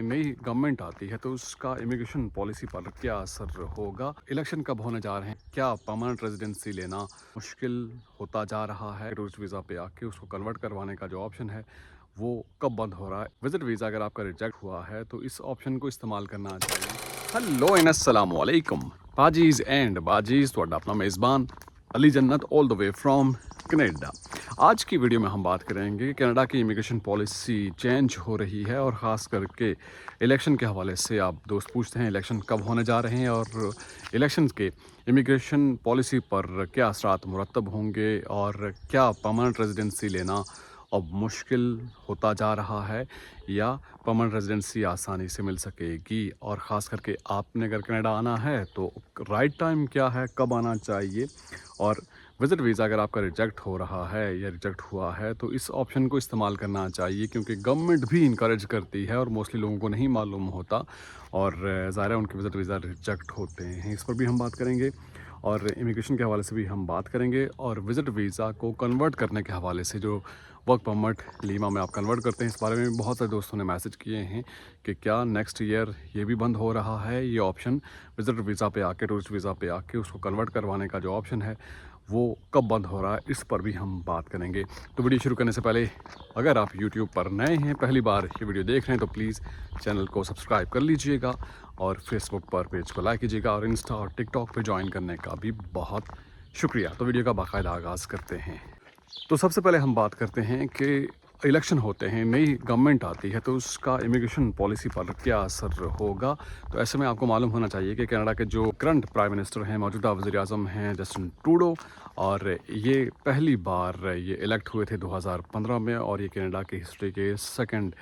नई गवर्नमेंट आती है तो उसका इमिग्रेशन पॉलिसी पर क्या असर होगा। इलेक्शन कब होने जा रहे हैं, क्या परमानेंट रेजिडेंसी लेना मुश्किल होता जा रहा है। टूरिस्ट वीज़ा पे आके उसको कन्वर्ट करवाने का जो ऑप्शन है वो कब बंद हो रहा है। विजिट वीज़ा अगर आपका रिजेक्ट हुआ है तो इस ऑप्शन को इस्तेमाल करना चाहिए। हेलो एंड अस्सलाम वालेकुम बाजीज एंड बाजीज, ਤੁਹਾਡਾ अपना मेज़बान अली जन्नत all the way from Canada. आज की वीडियो में हम बात करेंगे कनाडा की इमिग्रेशन पॉलिसी चेंज हो रही है और ख़ास करके इलेक्शन के हवाले से। आप दोस्त पूछते हैं इलेक्शन कब होने जा रहे हैं और इलेक्शन के इमिग्रेशन पॉलिसी पर क्या असरात मुरतब होंगे और क्या परमानेंट रेजिडेंसी लेना अब मुश्किल होता जा रहा है या परमानेंट रेजिडेंसी आसानी से मिल सकेगी। और ख़ास करके आपने अगर कनाडा आना है तो राइट टाइम क्या है, कब आना चाहिए। और विज़िट वीज़ा अगर आपका रिजेक्ट हो रहा है या रिजेक्ट हुआ है तो इस ऑप्शन को इस्तेमाल करना चाहिए, क्योंकि गवर्नमेंट भी इंकरेज करती है और मोस्टली लोगों को नहीं मालूम होता और ज़ाहिर है उनके विज़िट वीज़ा रिजेक्ट होते हैं। इस पर भी हम बात करेंगे और इमिग्रेशन के हवाले से भी हम बात करेंगे और विज़िट वीज़ा को कन्वर्ट करने के हवाले से जो वर्क परमिट लीमा में आप कन्वर्ट करते हैं, इस बारे में बहुत सारे दोस्तों ने मैसेज किए हैं कि क्या नेक्स्ट ईयर ये भी बंद हो रहा है। ये ऑप्शन विज़िट वीज़ा पे आके, टूरिस्ट वीज़ा पे आके उसको कन्वर्ट करवाने का जो ऑप्शन है वो कब बंद हो रहा है, इस पर भी हम बात करेंगे। तो वीडियो शुरू करने से पहले अगर आप यूट्यूब पर नए हैं, पहली बार ये वीडियो देख रहे हैं, तो प्लीज़ चैनल को सब्सक्राइब कर लीजिएगा और फेसबुक पर पेज को लाइक कीजिएगा और इंस्टा और टिकटॉक पे ज्वाइन करने का भी बहुत शुक्रिया। तो वीडियो का बाकायदा आगाज़ करते हैं। तो सबसे पहले हम बात करते हैं कि इलेक्शन होते हैं, नई गवर्नमेंट आती है तो उसका इमिग्रेशन पॉलिसी पर क्या असर होगा। तो ऐसे में आपको मालूम होना चाहिए कि कनाडा के जो करंट प्राइम मिनिस्टर हैं, मौजूदा वज़ीर-ए-आज़म हैं जस्टिन ट्रूडो, और ये पहली बार ये इलेक्ट हुए थे 2015 में और ये कनाडा की हिस्ट्री के सेकंड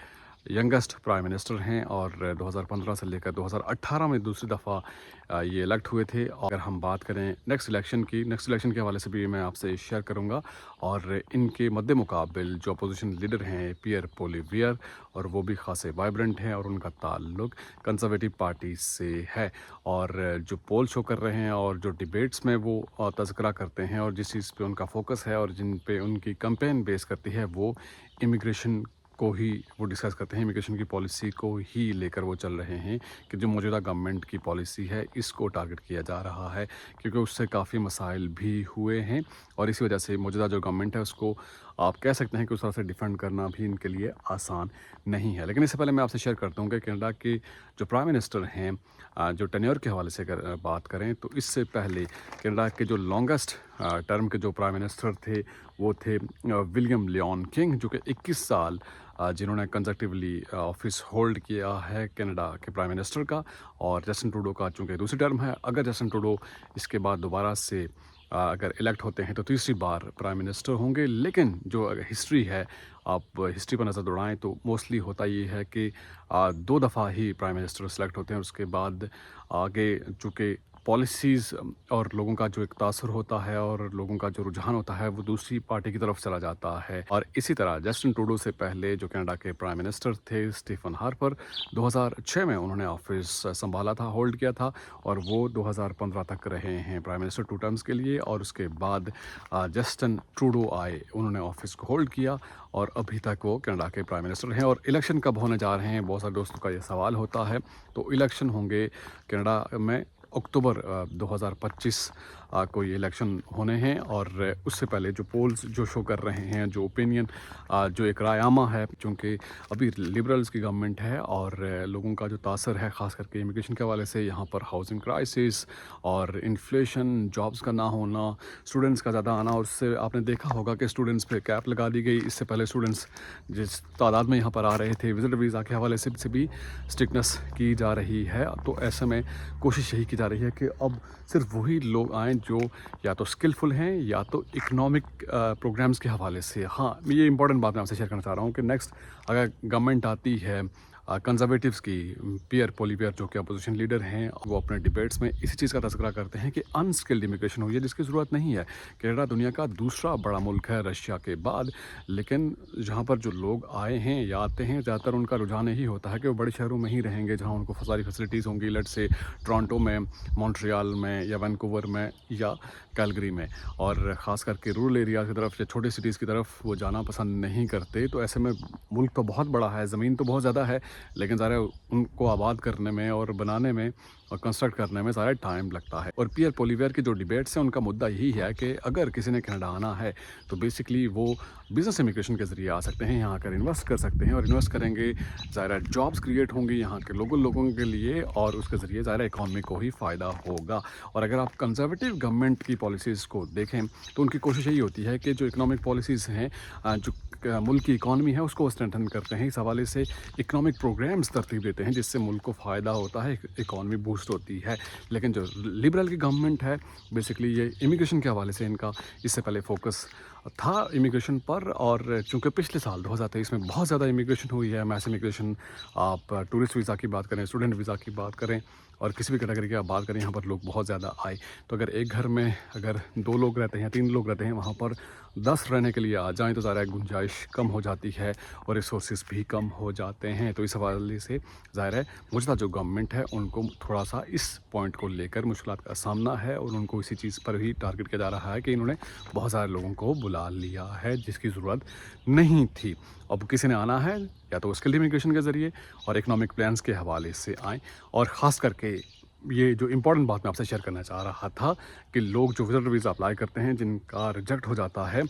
यंगेस्ट प्राइम मिनिस्टर हैं और 2015 से लेकर 2018 में दूसरी दफ़ा ये इलेक्ट हुए थे। और अगर हम बात करें नेक्स्ट इलेक्शन के हवाले से भी मैं आपसे शेयर करूंगा। और इनके मद्दे मुकाबिल जो अपोजिशन लीडर हैं पियर पोलिवियर, और वो भी खासे वाइब्रेंट हैं और उनका ताल्लुक कंजर्वेटिव पार्टी से है। और जो पोल शो कर रहे हैं और जो डिबेट्स में वो तज़किरा करते हैं और जिस चीज़ पे उनका फोकस है और जिन पे उनकी कैंपेन बेस करती है वो इमिग्रेशन को ही वो डिस्कस करते हैं। इमिग्रेशन की पॉलिसी को ही लेकर वो चल रहे हैं कि जो मौजूदा गवर्नमेंट की पॉलिसी है इसको टारगेट किया जा रहा है, क्योंकि उससे काफ़ी मसाइल भी हुए हैं और इसी वजह से मौजूदा जो गवर्नमेंट है उसको आप कह सकते हैं कि उस तरह से डिफेंड करना भी इनके लिए आसान नहीं है। लेकिन इससे पहले मैं आपसे शेयर करता हूँ कि कनाडा के जो प्राइम मिनिस्टर हैं, जो टेन्योर के हवाले से अगर बात करें तो इससे पहले कनाडा के जो लॉन्गेस्ट टर्म के जो प्राइम मिनिस्टर थे वो थे विलियम लियोन किंग, जो कि 21 साल जिन्होंने कंजर्वेटिवली ऑफिस होल्ड किया है कनाडा के प्राइम मिनिस्टर का। और जस्टिन ट्रूडो का चूँकि दूसरी टर्म है, अगर जस्टिन ट्रूडो इसके बाद दोबारा से अगर इलेक्ट होते हैं तो तीसरी बार प्राइम मिनिस्टर होंगे। लेकिन जो अगर हिस्ट्री है, आप हिस्ट्री पर नज़र दौड़ाएं तो मोस्टली होता ये है कि 2 दफ़ा ही प्राइम मिनिस्टर सेलेक्ट होते हैं। उसके बाद आगे चूँकि पॉलिसीज़ और लोगों का जो एक तासुर होता है और लोगों का जो रुझान होता है वो दूसरी पार्टी की तरफ चला जाता है। और इसी तरह जस्टिन ट्रूडो से पहले जो कनाडा के प्राइम मिनिस्टर थे स्टीफन हार्पर, 2006 में उन्होंने ऑफिस संभाला था, होल्ड किया था, और वो 2015 तक रहे हैं प्राइम मिनिस्टर 2 टर्म्स के लिए। और उसके बाद जस्टिन ट्रूडो आए, उन्होंने ऑफिस को होल्ड किया और अभी तक वो कनाडा के प्राइम मिनिस्टर हैं। और इलेक्शन कब होने जा रहे हैं, बहुत सारे दोस्तों का ये सवाल होता है। तो इलेक्शन होंगे कनाडा में अक्टूबर 2025 को ये इलेक्शन होने हैं। और उससे पहले जो पोल्स जो शो कर रहे हैं, जो ओपिनियन जो एक रायनामा है, क्योंकि अभी लिबरल्स की गवर्नमेंट है और लोगों का जो तासर है ख़ास करके इमिग्रेशन के हवाले से, यहाँ पर हाउसिंग क्राइसिस और इन्फ्लेशन, जॉब्स का ना होना, स्टूडेंट्स का ज़्यादा आना, और उससे आपने देखा होगा कि स्टूडेंट्स पे कैप लगा दी गई। इससे पहले स्टूडेंट्स जिस तादाद में यहाँ पर आ रहे थे, विजिट वीज़ा के हवाले से भी स्ट्रिक्टनेस की जा रही है। तो ऐसे में कोशिश यही की जा रही है कि अब सिर्फ वही लोग आएँ जो या तो स्किलफुल हैं या तो इकोनॉमिक प्रोग्राम्स के हवाले से। हाँ, ये इंपॉर्टेंट बात मैं आपसे शेयर करना चाह रहा हूँ कि नेक्स्ट अगर गवर्नमेंट आती है कंजर्वेटिव्स की, पियर पोलिवियर जो कि अपोजिशन लीडर हैं, वो अपने डिबेट्स में इसी चीज़ का तज़किरा करते हैं कि अनस्किल्ड इमिग्रेशन हुई है जिसकी ज़रूरत नहीं है। कनाडा दुनिया का दूसरा बड़ा मुल्क है रशिया के बाद, लेकिन जहाँ पर जो लोग आए हैं या आते हैं ज़्यादातर उनका रुझान यही होता है कि वो बड़े शहरों में ही रहेंगे जहाँ उनको सारी फैसिलिटीज़ होंगी, लेट से टोरंटो में, मॉन्ट्रियल में या वैंकूवर में या कैलगरी में। और ख़ास करके रूरल एरिया की तरफ या छोटे सिटीज़ की तरफ वो जाना पसंद नहीं करते। तो ऐसे में मुल्क तो बहुत बड़ा है, ज़मीन तो बहुत ज़्यादा है, लेकिन ज़ाहिर है उनको आबाद करने में और बनाने में और कंस्ट्रक्ट करने में ज़्यादा टाइम लगता है। और पियर पोलिवेयर की जो डिबेट्स हैं उनका मुद्दा यही है कि अगर किसी ने कनाडा आना है तो बेसिकली वो बिज़नेस इमिग्रेशन के ज़रिए आ सकते हैं, यहाँ आकर इन्वेस्ट कर सकते हैं, और इन्वेस्ट करेंगे ज़ाहिर है जॉब्स क्रिएट होंगी यहाँ के लोगों के लिए, और उसके ज़रिए ज़ाहिर है इकॉनमी को ही फ़ायदा होगा। और अगर आप कंजर्वेटिव गवर्नमेंट की पॉलिसीज़ को देखें तो उनकी कोशिश यही होती है कि जो इकोनॉमिक पॉलिसीज़ हैं, जो मुल्क की इकॉनमी है उसको स्ट्रेंथन करते हैं, इस हवाले से इकोनॉमिक प्रोग्राम्स तरतीब देते हैं जिससे मुल्क को फ़ायदा होता है, इकॉनमी बूस्ट होती है। लेकिन जो लिबरल की गवर्नमेंट है बेसिकली ये इमिग्रेशन के हवाले से इनका इससे पहले फोकस था इमिग्रेशन पर, और चूँकि पिछले साल 2023 में बहुत ज़्यादा इमिग्रेशन हुई है, मैस इमिग्रेशन, आप टूरिस्ट वीज़ा की बात करें, स्टूडेंट वीज़ा की बात करें, और किसी भी कैटेगरी की आप बात करें, यहाँ पर लोग बहुत ज़्यादा आए। तो अगर एक घर में अगर 2 लोग रहते हैं या 3 लोग रहते हैं, वहाँ पर 10 रहने के लिए आ जाएँ तो ज़ाहिर है गुंजाइश कम हो जाती है और रिसोर्सेज भी कम हो जाते हैं। तो इस हवाले से ज़ाहिर है मौजूदा जो गवर्नमेंट है उनको थोड़ा सा इस पॉइंट को लेकर मुश्किलात का सामना है, और उनको इसी चीज़ पर ही टारगेट किया जा रहा है कि इन्होंने बहुत सारे लोगों को बुला लिया है जिसकी ज़रूरत नहीं थी। अब किसी ने आना है या तो स्किल्ड इमिग्रेशन के ज़रिए और इकोनॉमिक प्लान्स के हवाले से आएँ, और ख़ास करके ये जो इम्पोर्टेंट बात मैं आपसे शेयर करना चाह रहा था कि लोग जो विजिटर वीज़ा अप्लाई करते हैं जिनका रिजेक्ट हो जाता है,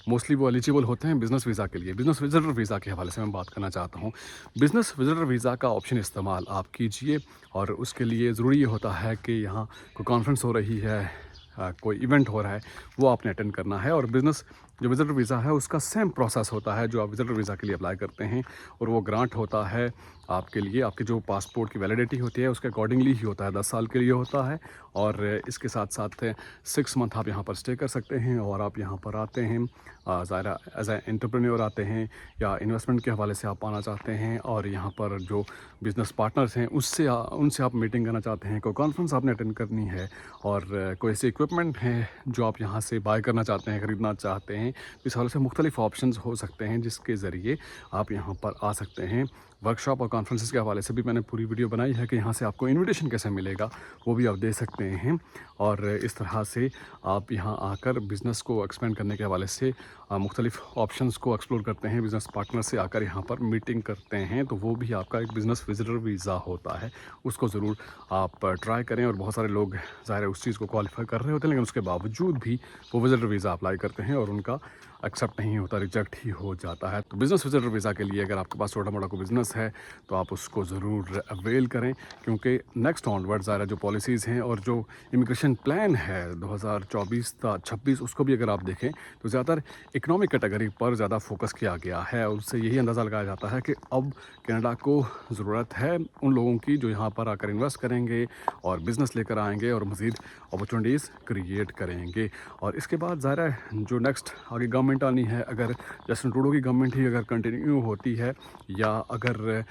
मोस्टली वो एलिजिबल होते हैं बिज़नेस वीज़ा के लिए। बिज़नेस विजिटर वीज़ा के हवाले से मैं बात करना चाहता हूँ। बिज़नेस विजिटर वीज़ा का ऑप्शन इस्तेमाल आप कीजिए, और उसके लिए ज़रूरी ये होता है कि यहाँ कोई कॉन्फ्रेंस हो रही है, कोई इवेंट हो रहा है, वो आपने अटेंड करना है। और बिज़नेस जो विजिटर वीज़ा है उसका सेम प्रोसेस होता है जो आप विजिटर वीज़ा के लिए अप्लाई करते हैं, और वो ग्रांट होता है आपके लिए, आपकी जो पासपोर्ट की वैलिडिटी होती है उसके अकॉर्डिंगली ही होता है, 10 साल के लिए होता है। और इसके साथ साथ 6 मंथ आप यहाँ पर स्टे कर सकते हैं, और आप यहाँ पर आते हैं ज़ाहिर एज ए एंटरप्रेन्योर आते हैं, या इन्वेस्टमेंट के हवाले से आप आना चाहते हैं, और यहाँ पर जो बिज़नेस पार्टनर्स हैं उनसे आप मीटिंग करना चाहते हैं, कोई कॉन्फ्रेंस आपने अटेंड करनी है, और कोई ऐसे इक्विपमेंट हैं जो आप यहाँ से बाय करना चाहते हैं, ख़रीदना चाहते हैं। इस हवाले से मुख्तलिफ ऑप्शंस हो सकते हैं जिसके ज़रिए आप यहाँ पर आ सकते हैं। वर्कशॉप और कॉन्फ्रेंसेस के हवाले से भी मैंने पूरी वीडियो बनाई है कि यहाँ से आपको इनविटेशन कैसे मिलेगा, वो भी आप दे सकते हैं। और इस तरह से आप यहाँ आकर बिज़नेस को एक्सपेंड करने के हवाले से मुख्तलिफ ऑप्शंस को एक्सप्लोर करते हैं, बिज़नेस पार्टनर से आकर यहाँ पर मीटिंग करते हैं, तो वो भी आपका एक बिज़नेस विजिटर वीज़ा होता है। उसको ज़रूर आप ट्राई करें, और बहुत सारे लोग ज़ाहिर है उस चीज़ को क्वालिफाई कर रहे होते हैं, लेकिन उसके बावजूद भी वो विजिटर वीज़ा अप्लाई करते हैं और उनका एक्सेप्ट नहीं होता, रिजेक्ट ही हो जाता है। तो बिज़नेस विजिटर वीज़ा के लिए अगर आपके पास छोटा मोटा कोई बिज़नेस है तो आप उसको ज़रूर अवेल करें, क्योंकि नेक्स्ट ऑनवर्ड ज़ाहिर जो पॉलिसीज़ हैं और जो इमिग्रेशन प्लान है 2024-26 उसको भी अगर आप देखें तो ज़्यादातर इकोनॉमिक कैटेगरी पर ज़्यादा फोकस किया गया है। और उससे यही अंदाज़ा लगाया जाता है कि अब कनाडा को ज़रूरत है उन लोगों की जो यहाँ पर आकर इन्वेस्ट करेंगे और बिज़नेस लेकर आएंगे और मज़ीद अपॉर्चुनिटीज़ क्रिएट करेंगे। और इसके बाद ज़ाहिर है जो नेक्स्ट आगे गवर्नमेंट आनी है, अगर जस्टिन ट्रूडो की गवर्नमेंट ही अगर कंटिन्यू होती है, या अगर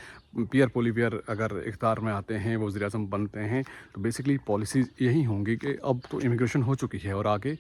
पियर पोलिवेयर अगर इख्तियार में आते हैं, वो वज़ीर-ए-आज़म बनते हैं, तो बेसिकली पॉलिसीज़ यही होंगी कि अब तो इमिग्रेशन हो चुकी है और आगे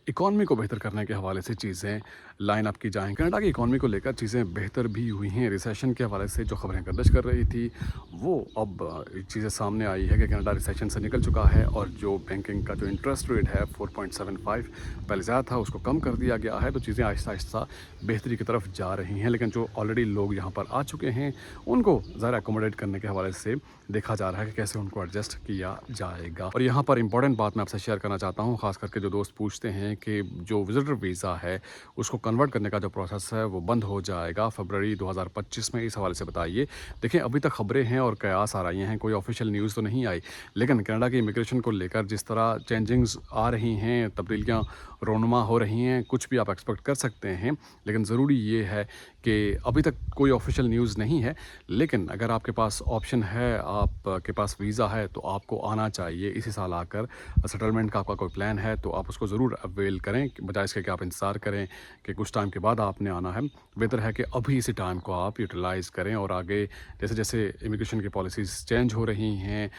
इकॉनमी को बेहतर करने के हवाले से चीज़ें लाइन अप की जाएँ। कनाडा की इकॉनमी को लेकर चीज़ें बेहतर भी हुई हैं। रिसेशन के हवाले से जो खबरें गर्दिश कर रही थी वो अब चीज़ें सामने आई है कि कनाडा रिसेशन से निकल चुका है, और जो बैंकिंग का जो इंटरेस्ट रेट है 4.75 पहले ज़्यादा था उसको कम कर दिया गया है। तो चीज़ें आहिस्ता आहिस्ता बेहतरी की तरफ जा रही हैं, लेकिन जो ऑलरेडी लोग यहाँ पर आ चुके हैं उनको ज़रा अकोमोडेट करने के हवाले से देखा जा रहा है कि कैसे उनको एडजस्ट किया जाएगा। और यहाँ पर इंपॉर्टेंट बात मैं आपसे शेयर करना चाहता हूँ, ख़ास करके जो दोस्त पूछते हैं कि जो विजिटर वीज़ा है उसको कन्वर्ट करने का जो प्रोसेस है वो बंद हो जाएगा फरवरी 2025 में, इस हवाले से बताइए। देखिए अभी तक खबरें हैं और कयास आ रही हैं, कोई ऑफिशियल न्यूज़ तो नहीं आई, लेकिन कनाडा की इमिग्रेशन को लेकर जिस तरह चेंजिंग्स आ रही हैं, तब्दीलियाँ रोनुमा हो रही हैं, कुछ भी आप एक्सपेक्ट कर सकते हैं। लेकिन ज़रूरी ये है कि अभी तक कोई ऑफिशियल न्यूज़ नहीं है, लेकिन अगर आपके पास ऑप्शन है, आपके पास वीज़ा है, तो आपको आना चाहिए इसी साल आकर। सेटलमेंट का आपका कोई प्लान है तो आप उसको ज़रूर अवेल करें, बजाय इसके कि आप इंतज़ार करें कि कुछ टाइम के बाद आपने आना है। बेहतर है कि अभी इसी टाइम को आप यूटिलाइज़ करें, और आगे जैसे जैसे इमिग्रेशन की पॉलिसीज़ चेंज हो रही हैं,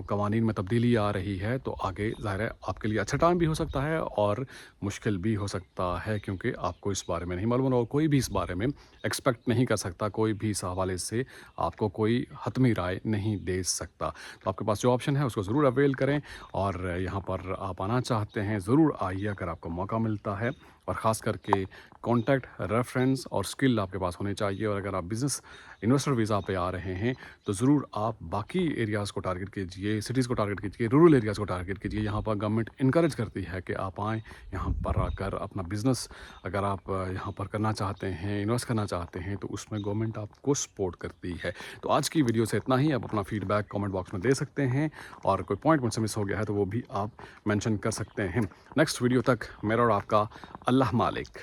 कवानीन में तब्दीली आ रही है, तो आगे ज़ाहिर है आपके लिए अच्छा टाइम भी हो सकता है और मुश्किल भी हो सकता है, क्योंकि आपको इस बारे में नहीं मालूम और कोई भी इस बारे में एक्सपेक्ट नहीं कर सकता, कोई भी इस हवाले से आपको कोई हतमी राय नहीं दे सकता। तो आपके पास जो ऑप्शन है उसको ज़रूर अवेल करें, और यहाँ पर आप आना चाहते हैं ज़रूर आइए अगर आपको मौका मिलता है। اور خاص کر کے کانٹیکٹ ریفرنس اور اسکل آپ کے پاس ہونے چاہیے. اور اگر آپ بزنس انویسٹر ویزا پہ آ رہے ہیں تو ضرور آپ باقی ایریاز کو ٹارگٹ کیجیے, سٹیز کو ٹارگٹ کیجیے, رورل ایریاز کو ٹارگٹ کیجیے. یہاں پر گورنمنٹ انکریج کرتی ہے کہ آپ آئیں یہاں پر آ کر اپنا بزنس اگر آپ یہاں پر کرنا چاہتے ہیں, انویسٹ کرنا چاہتے ہیں تو اس میں گورنمنٹ آپ کو سپورٹ کرتی ہے. تو آج کی ویڈیو سے اتنا ہی. آپ اپنا فیڈ بیک کامنٹ باکس میں دے سکتے ہیں, اور کوئی پوائنٹ مجھ سے مس ہو گیا ہے تو وہ بھی آپ مینشن کر سکتے ہیں. نیکسٹ ویڈیو تک میرا اور آپ کا اللہ مالک.